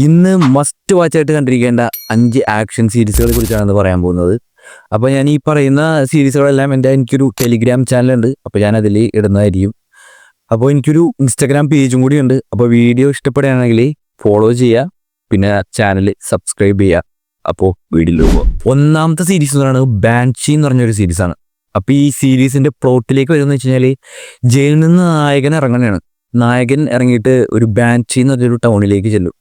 ഇന്ന് must watch ആയിട്ട് കണ്ടിരിക്കേണ്ട 5 ആക്ഷൻ സീരീസുകളെ കുറിച്ചാണ് പറയാൻ പോകുന്നത്. അപ്പോൾ ഞാൻ ഈ പറയുന്ന സീരീസുകളെല്ലാം എനിക്കൊരു ടെലിഗ്രാം ചാനലുണ്ട്, അപ്പോൾ ഞാൻ അതിൽ ഇടുന്നതായിരിക്കും. അപ്പോൾ എനിക്കൊരു ഇൻസ്റ്റാഗ്രാം പേജും കൂടി ഉണ്ട്. അപ്പോൾ വീഡിയോ ഇഷ്ടപ്പെടുകയാണെങ്കിൽ ഫോളോ ചെയ്യുക, പിന്നെ ചാനൽ സബ്സ്ക്രൈബ് ചെയ്യുക. അപ്പോൾ വീഡിയോയിൽ പോകുക. ഒന്നാമത്തെ സീരീസ് എന്ന് പറയുന്നത് ബാൻഷി എന്ന് പറഞ്ഞൊരു സീരീസാണ്. അപ്പോൾ ഈ സീരീസിൻ്റെ പ്ലോട്ടിലേക്ക് വരുമെന്ന് വെച്ച് കഴിഞ്ഞാൽ, ജയിലിൽ നിന്ന് നായകൻ ഇറങ്ങുകയാണ്. നായകൻ ഇറങ്ങിയിട്ട് ഒരു ബാൻഷി എന്ന് പറഞ്ഞൊരു ടൗണിലേക്ക് ചെല്ലും.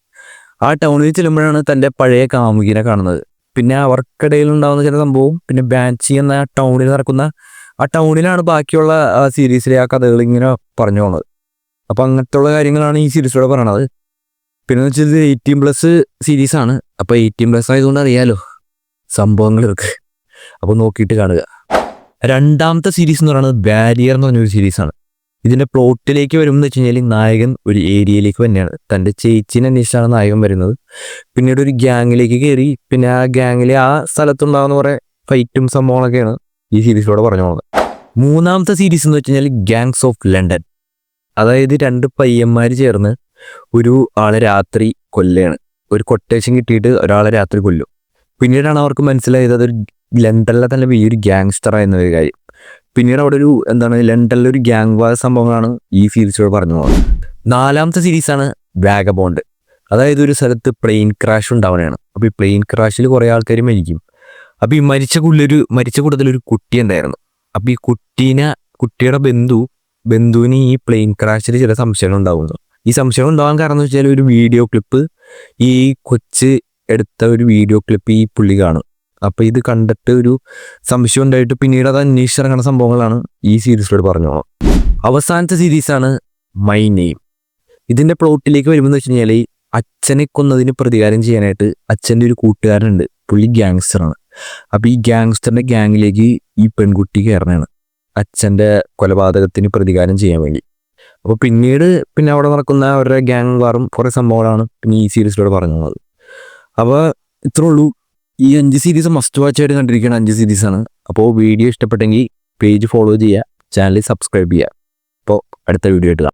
ആ ടൗണിൽ ചെല്ലുമ്പോഴാണ് തൻ്റെ പഴയ കാമുകിനെ കാണുന്നത്. പിന്നെ അവർക്കിടയിൽ ഉണ്ടാകുന്ന ചില സംഭവം, പിന്നെ ബാൻഷി എന്ന ടൗണിൽ നടക്കുന്ന ആ ടൗണിലാണ് ബാക്കിയുള്ള സീരീസിലെ ആ കഥകൾ ഇങ്ങനെ പറഞ്ഞു പോകുന്നത്. അപ്പോൾ അങ്ങനത്തെ ഉള്ള കാര്യങ്ങളാണ് ഈ സീരീസിലൂടെ പറയണത്. പിന്നെ വെച്ചാൽ 18+ സീരീസാണ്. അപ്പോൾ 18+ ആയതുകൊണ്ട് അറിയാലോ സംഭവങ്ങളൊക്കെ. അപ്പോൾ നോക്കിയിട്ട് കാണുക. രണ്ടാമത്തെ സീരീസ് എന്ന് പറയുന്നത് ബാരിയർ എന്ന് പറഞ്ഞൊരു സീരീസാണ്. ഇതിൻ്റെ പ്ലോട്ടിലേക്ക് വരുമെന്ന് വെച്ച് കഴിഞ്ഞാൽ, നായകൻ ഒരു ഏരിയയിലേക്ക് തന്നെയാണ്. തൻ്റെ ചേച്ചീനെ അന്വേഷിച്ചാണ് നായകൻ വരുന്നത്. പിന്നീട് ഒരു ഗ്യാങ്ങിലേക്ക് കയറി, പിന്നെ ആ ഗ്യാങ്ങിലെ ആ സ്ഥലത്തുണ്ടാകുന്ന കുറേ ഫൈറ്റും സംഭവങ്ങളൊക്കെയാണ് ഈ സീരീസിലൂടെ പറഞ്ഞു പോകുന്നത്. മൂന്നാമത്തെ സീരീസ് എന്ന് വെച്ച് കഴിഞ്ഞാൽ ഗാങ്സ് ഓഫ് ലണ്ടൻ. അതായത് 2 പയ്യന്മാർ ചേർന്ന് ഒരു ആളെ രാത്രി കൊല്ലുകയാണ്. ഒരു കൊട്ടേഷൻ കിട്ടിയിട്ട് ഒരാളെ രാത്രി കൊല്ലും. പിന്നീടാണ് അവർക്ക് മനസ്സിലായത് അതൊരു ലണ്ടനിലെ തന്നെ വലിയൊരു ഗ്യാങ്സ്റ്റർ എന്നൊരു കാര്യം. പിന്നീട് അവിടെ ഒരു ലണ്ടനിലെ ഒരു ഗ്യാങ് വാർ സംഭവങ്ങളാണ് ഈ സീരീസിലൂടെ പറഞ്ഞു പോകുന്നത്. നാലാമത്തെ സീരീസാണ് വാഗബോണ്ട്. അതായത് ഒരു സ്ഥലത്ത് പ്ലെയിൻ ക്രാഷ് ഉണ്ടാവുകയാണ്. അപ്പോൾ ഈ പ്ലെയിൻ ക്രാഷിൽ കുറേ ആൾക്കാർ മരിക്കും. അപ്പോൾ ഈ മരിച്ച കൂട്ടത്തിലൊരു കുട്ടി ഉണ്ടായിരുന്നു. അപ്പോൾ ഈ കുട്ടിയുടെ ബന്ധുവിന് ഈ പ്ലെയിൻ ക്രാഷിൽ ചില സംശയങ്ങൾ ഉണ്ടാകുന്നു. ഈ സംശയം ഉണ്ടാകാൻ കാരണം എന്ന് വെച്ചാൽ, ഒരു വീഡിയോ ക്ലിപ്പ്, ഈ കൊച്ച് എടുത്ത ഒരു വീഡിയോ ക്ലിപ്പ് ഈ പുള്ളി കാണും. അപ്പോൾ ഇത് കണ്ടിട്ട് ഒരു സംശയം ഉണ്ടായിട്ട് പിന്നീട് അത് അന്വേഷിച്ചിറങ്ങുന്ന സംഭവങ്ങളാണ് ഈ സീരീസിലൂടെ പറഞ്ഞു പോകുന്നത്. അവസാനത്തെ സീരീസാണ് മൈ നെയിം. ഇതിൻ്റെ പ്ലോട്ടിലേക്ക് വരുമ്പോൾ വെച്ച് കഴിഞ്ഞാൽ, അച്ഛനെ കൊന്നതിന് പ്രതികാരം ചെയ്യാനായിട്ട് അച്ഛൻ്റെ ഒരു കൂട്ടുകാരനുണ്ട്. പുള്ളി ഗ്യാങ്സ്റ്ററാണ്. അപ്പോൾ ഈ ഗ്യാങ്സ്റ്ററിൻ്റെ ഗ്യാങ്ങിലേക്ക് ഈ പെൺകുട്ടി കയറണതാണ് അച്ഛൻ്റെ കൊലപാതകത്തിന് പ്രതികാരം ചെയ്യാൻ വേണ്ടി. അപ്പോൾ പിന്നെ അവിടെ നടക്കുന്ന അവരുടെ ഗ്യാങ് വാറും കുറേ സംഭവങ്ങളാണ് പിന്നെ ഈ സീരീസിലൂടെ പറഞ്ഞു പോകുന്നത്. അപ്പോൾ ഇത്രേ ഉള്ളൂ. ഈ 5 സീരീസ് മസ്റ്റ് വാച്ച് ആയിട്ട് കണ്ടിരിക്കുന്ന 5 സീരീസാണ്. അപ്പോൾ വീഡിയോ ഇഷ്ടപ്പെട്ടെങ്കിൽ പേജ് ഫോളോ ചെയ്യുക, ചാനൽ സബ്സ്ക്രൈബ് ചെയ്യുക. അപ്പോൾ അടുത്ത വീഡിയോ ആയിട്ട് കാണാം.